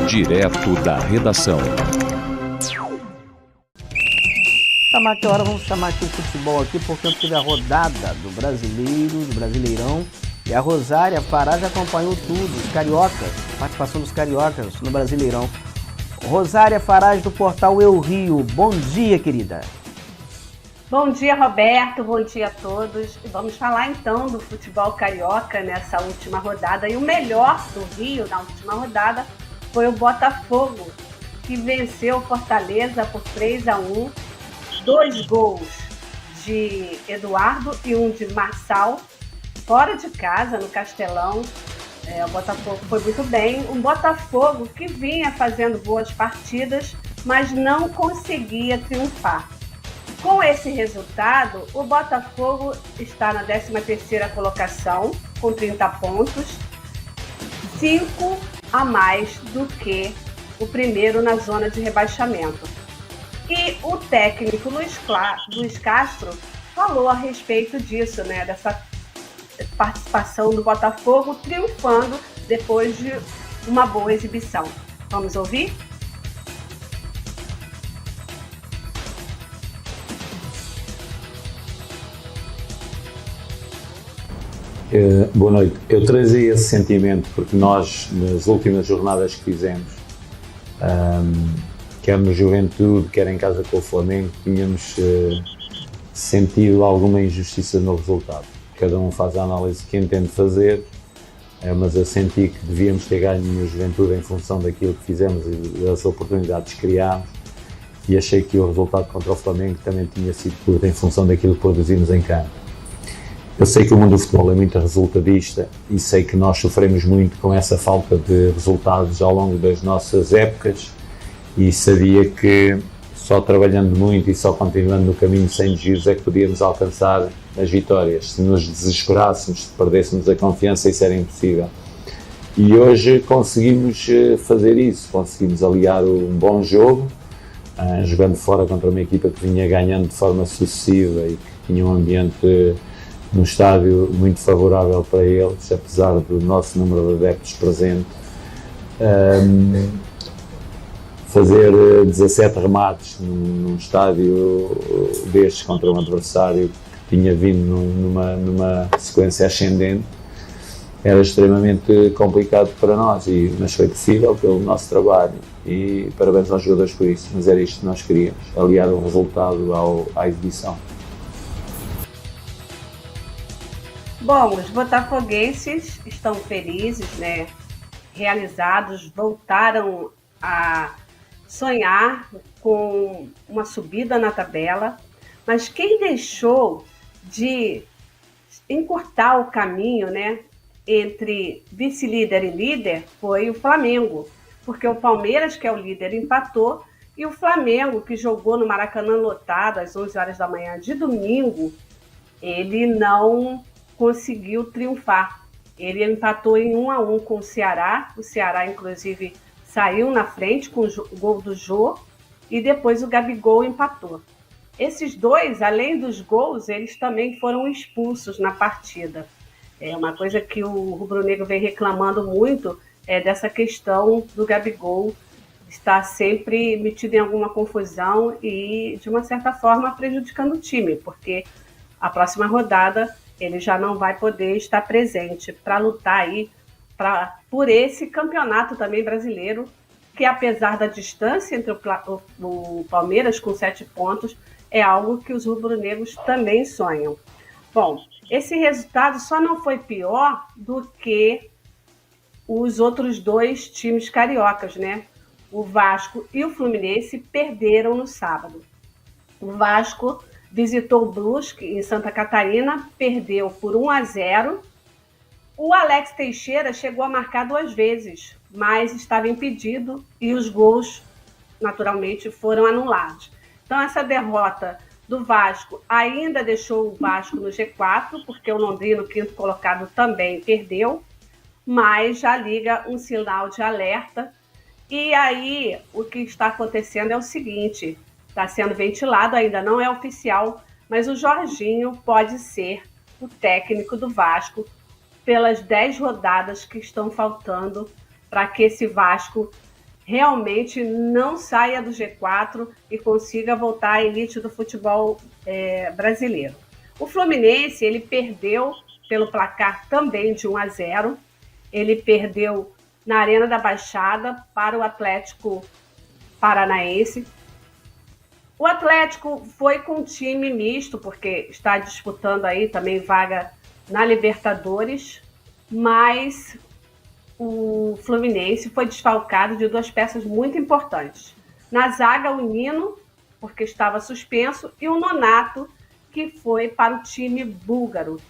Direto da redação. Chamar que hora vamos chamar aqui o futebol aqui, porque eu tive a rodada do Brasileirão, e a Rosária Farage acompanhou tudo, os cariocas, participação dos cariocas no Brasileirão. Rosária Farage do portal Eu Rio, bom dia, querida. Bom dia, Roberto, bom dia a todos. Vamos falar então do futebol carioca nessa última rodada, e o melhor do Rio na última rodada foi o Botafogo, que venceu o Fortaleza por 3-1, 2 gols de Eduardo e 1 de Marçal, fora de casa, no Castelão. O Botafogo foi muito bem. Um Botafogo que vinha fazendo boas partidas, mas não conseguia triunfar. Com esse resultado, o Botafogo está na 13ª colocação, com 30 pontos, 5 a mais do que o primeiro na zona de rebaixamento. E o técnico Luiz Castro falou a respeito disso, né, dessa participação do Botafogo triunfando depois de uma boa exibição. Vamos ouvir? Boa noite. Eu trazia esse sentimento porque nós, nas últimas jornadas que fizemos, quer no Juventude, quer em casa com o Flamengo, tínhamos sentido alguma injustiça no resultado. Cada um faz a análise que entende fazer, mas eu senti que devíamos ter ganho no Juventude em função daquilo que fizemos e das oportunidades que criámos, e achei que o resultado contra o Flamengo também tinha sido em função daquilo que produzimos em campo. Eu sei que o mundo do futebol é muito resultadista e sei que nós sofremos muito com essa falta de resultados ao longo das nossas épocas, e sabia que só trabalhando muito e só continuando no caminho sem desvios é que podíamos alcançar as vitórias. Se nos desesperássemos, se perdêssemos a confiança, isso era impossível. E hoje conseguimos fazer isso, conseguimos aliar um bom jogo, jogando fora contra uma equipa que vinha ganhando de forma sucessiva e que tinha um ambiente no estádio muito favorável para eles, apesar do nosso número de adeptos presente. Fazer 17 remates num estádio destes contra um adversário que tinha vindo numa sequência ascendente era extremamente complicado para nós, mas foi possível pelo nosso trabalho, e parabéns aos jogadores por isso. Mas era isto que nós queríamos, aliar o resultado à exibição. Bom, os botafoguenses estão felizes, né? Realizados, voltaram a sonhar com uma subida na tabela, mas quem deixou de encurtar o caminho, né, entre vice-líder e líder foi o Flamengo, porque o Palmeiras, que é o líder, empatou, e o Flamengo, que jogou no Maracanã lotado às 11 horas da manhã de domingo, ele não conseguiu triunfar. Ele empatou em 1-1 com o Ceará, inclusive saiu na frente com o gol do Jô, e depois o Gabigol empatou. Esses dois, além dos gols, eles também foram expulsos na partida. É uma coisa que o rubro-negro vem reclamando muito, dessa questão do Gabigol estar sempre metido em alguma confusão e, de uma certa forma, prejudicando o time, porque a próxima rodada ele já não vai poder estar presente para lutar aí por esse campeonato também brasileiro, que apesar da distância entre o Palmeiras com 7 pontos, é algo que os rubro-negros também sonham. Bom, esse resultado só não foi pior do que os outros 2 times cariocas, né? O Vasco e o Fluminense perderam no sábado. O Vasco visitou o Brusque em Santa Catarina, perdeu por 1-0. O Alex Teixeira chegou a marcar 2 vezes, mas estava impedido e os gols, naturalmente, foram anulados. Então, essa derrota do Vasco ainda deixou o Vasco no G4, porque o Londrina, 5º colocado, também perdeu, mas já liga um sinal de alerta. E aí, o que está acontecendo é o seguinte: está sendo ventilado, ainda não é oficial, mas o Jorginho pode ser o técnico do Vasco pelas 10 rodadas que estão faltando para que esse Vasco realmente não saia do G4 e consiga voltar à elite do futebol brasileiro. O Fluminense, ele perdeu pelo placar também de 1-0, ele perdeu na Arena da Baixada para o Atlético Paranaense. O Atlético foi com um time misto, porque está disputando aí também vaga na Libertadores, mas o Fluminense foi desfalcado de 2 peças muito importantes. Na zaga, o Nino, porque estava suspenso, e o Nonato, que foi para o time búlgaro.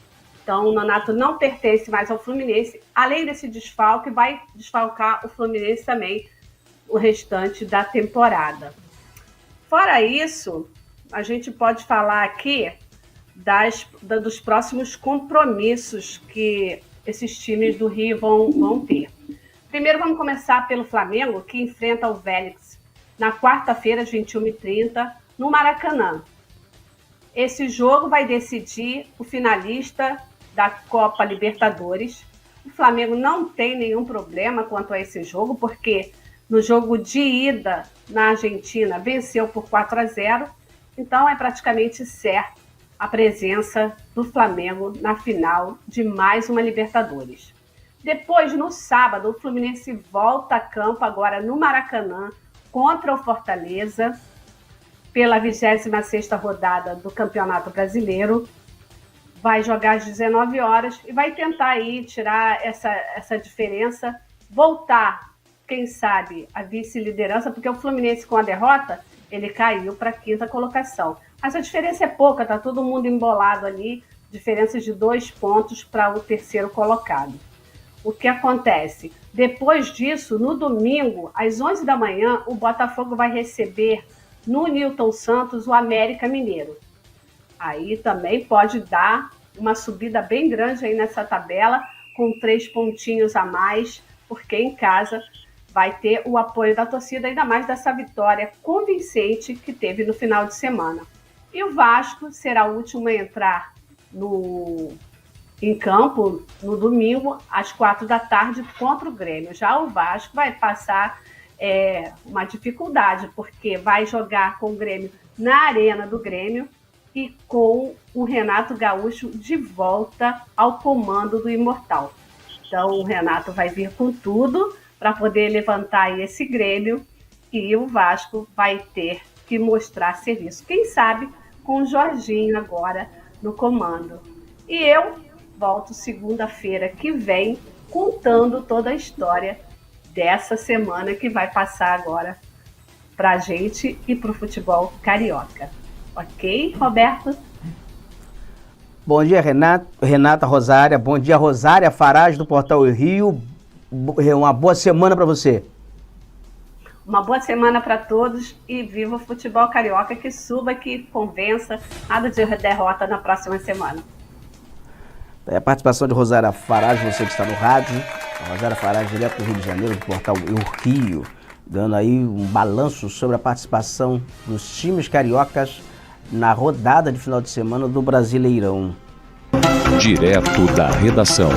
Então, o Nonato não pertence mais ao Fluminense. Além desse desfalque, vai desfalcar o Fluminense também o restante da temporada. Fora isso, a gente pode falar aqui dos próximos compromissos que esses times do Rio vão ter. Primeiro, vamos começar pelo Flamengo, que enfrenta o Vélez na quarta-feira, às 21h30, no Maracanã. Esse jogo vai decidir o finalista da Copa Libertadores. O Flamengo não tem nenhum problema quanto a esse jogo, porque no jogo de ida na Argentina venceu por 4-0, então é praticamente certo a presença do Flamengo na final de mais uma Libertadores. Depois, no sábado, o Fluminense volta a campo agora no Maracanã contra o Fortaleza pela 26ª rodada do Campeonato Brasileiro. Vai jogar às 19 horas e vai tentar aí tirar essa diferença, voltar, quem sabe, a vice-liderança, porque o Fluminense, com a derrota, ele caiu para a 5ª colocação. Mas a diferença é pouca, está todo mundo embolado ali, diferença de 2 pontos para o 3º colocado. O que acontece? Depois disso, no domingo, às 11 da manhã, o Botafogo vai receber no Newton Santos o América Mineiro. Aí também pode dar uma subida bem grande aí nessa tabela, com 3 pontinhos a mais, porque em casa vai ter o apoio da torcida, ainda mais dessa vitória convincente que teve no final de semana. E o Vasco será o último a entrar em campo no domingo, às 4 da tarde, contra o Grêmio. Já o Vasco vai passar uma dificuldade, porque vai jogar com o Grêmio na Arena do Grêmio e com o Renato Gaúcho de volta ao comando do Imortal. Então o Renato vai vir com tudo para poder levantar aí esse Grêmio, e o Vasco vai ter que mostrar serviço. Quem sabe com o Jorginho agora no comando. E eu volto segunda-feira que vem contando toda a história dessa semana que vai passar agora para a gente e para o futebol carioca. Ok, Roberto? Bom dia, Renata Rosária. Bom dia, Rosária Farage, do Portal Rio. Uma boa semana para você. Uma boa semana para todos e viva o futebol carioca, que suba, que convença, nada de derrota na próxima semana. A participação de Rosária Farage, você que está no rádio. A Rosária Farage, direto do Rio de Janeiro, do Portal Rio, dando aí um balanço sobre a participação dos times cariocas na rodada de final de semana do Brasileirão. Direto da redação.